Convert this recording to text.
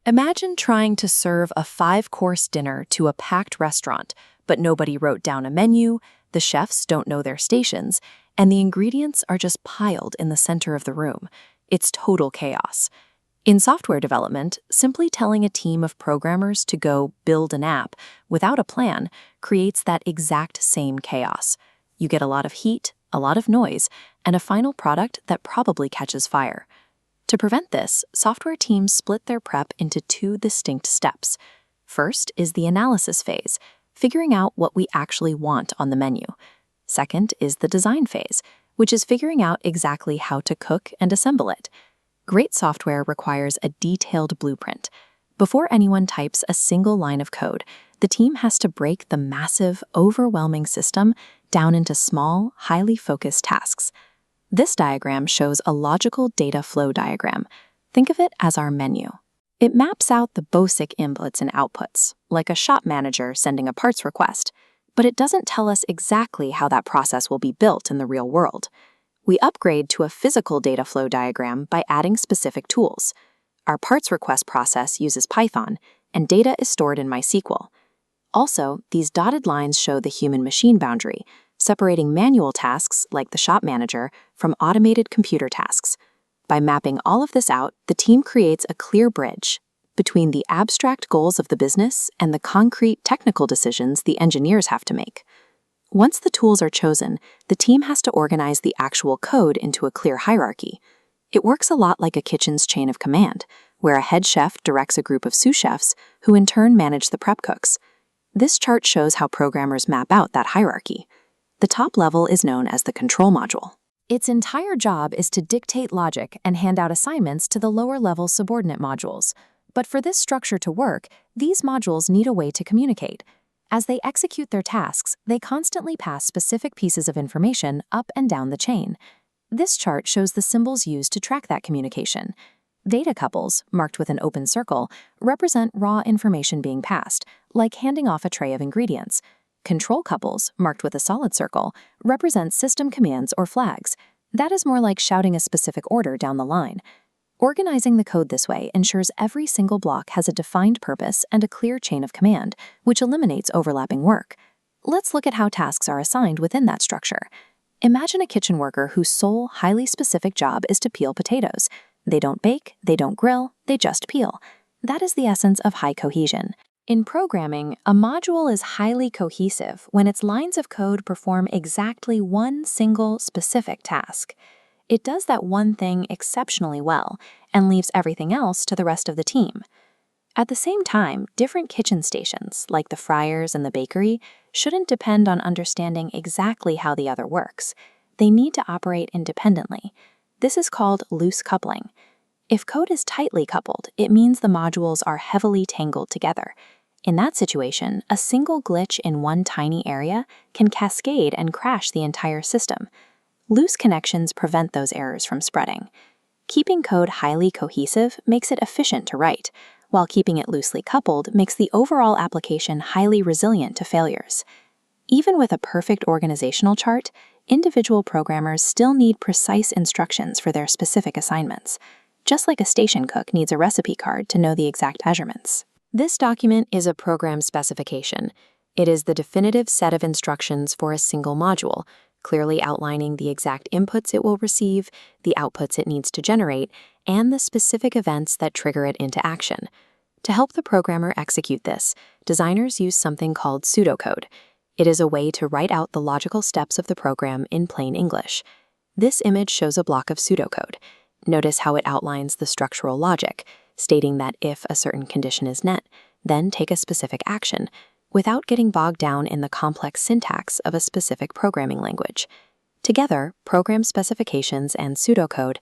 Imagine trying to serve a 5-course dinner to a packed restaurant, but nobody wrote down a menu, the chefs don't know their stations, and the ingredients are just piled in the center of the room. It's total chaos. In software development, simply telling a team of programmers to go build an app without a plan creates that exact same chaos. You get a lot of heat, a lot of noise, and a final product that probably catches fire. To prevent this, software teams split their prep into 2 distinct steps. First is the analysis phase, figuring out what we actually want on the menu. Second is the design phase, which is figuring out exactly how to cook and assemble it. Great software requires a detailed blueprint. Before anyone types a single line of code, the team has to break the massive, overwhelming system down into small, highly focused tasks. This diagram shows a logical data flow diagram. Think of it as our menu. It maps out the basic inputs and outputs, like a shop manager sending a parts request, but it doesn't tell us exactly how that process will be built in the real world. We upgrade to a physical data flow diagram by adding specific tools. Our parts request process uses Python, and data is stored in MySQL. Also, these dotted lines show the human-machine boundary, separating manual tasks, like the shop manager, from automated computer tasks. By mapping all of this out, the team creates a clear bridge between the abstract goals of the business and the concrete technical decisions the engineers have to make. Once the tools are chosen, the team has to organize the actual code into a clear hierarchy. It works a lot like a kitchen's chain of command, where a head chef directs a group of sous chefs who in turn manage the prep cooks. This chart shows how programmers map out that hierarchy. The top level is known as the control module. Its entire job is to dictate logic and hand out assignments to the lower-level subordinate modules. But for this structure to work, these modules need a way to communicate. As they execute their tasks, they constantly pass specific pieces of information up and down the chain. This chart shows the symbols used to track that communication. Data couples, marked with an open circle, represent raw information being passed, like handing off a tray of ingredients. Control couples, marked with a solid circle, represent system commands or flags. That is more like shouting a specific order down the line. Organizing the code this way ensures every single block has a defined purpose and a clear chain of command, which eliminates overlapping work. Let's look at how tasks are assigned within that structure. Imagine a kitchen worker whose sole, highly specific job is to peel potatoes. They don't bake, they don't grill, they just peel. That is the essence of high cohesion. In programming, a module is highly cohesive when its lines of code perform exactly one single specific task. It does that one thing exceptionally well and leaves everything else to the rest of the team. At the same time, different kitchen stations, like the fryers and the bakery, shouldn't depend on understanding exactly how the other works. They need to operate independently. This is called loose coupling. If code is tightly coupled, it means the modules are heavily tangled together. In that situation, a single glitch in one tiny area can cascade and crash the entire system. Loose connections prevent those errors from spreading. Keeping code highly cohesive makes it efficient to write, while keeping it loosely coupled makes the overall application highly resilient to failures. Even with a perfect organizational chart, individual programmers still need precise instructions for their specific assignments, just like a station cook needs a recipe card to know the exact measurements. This document is a program specification. It is the definitive set of instructions for a single module, clearly outlining the exact inputs it will receive, the outputs it needs to generate, and the specific events that trigger it into action. To help the programmer execute this, designers use something called pseudocode. It is a way to write out the logical steps of the program in plain English. This image shows a block of pseudocode. Notice how it outlines the structural logic, stating that if a certain condition is met, then take a specific action, without getting bogged down in the complex syntax of a specific programming language. Together, program specifications and pseudocode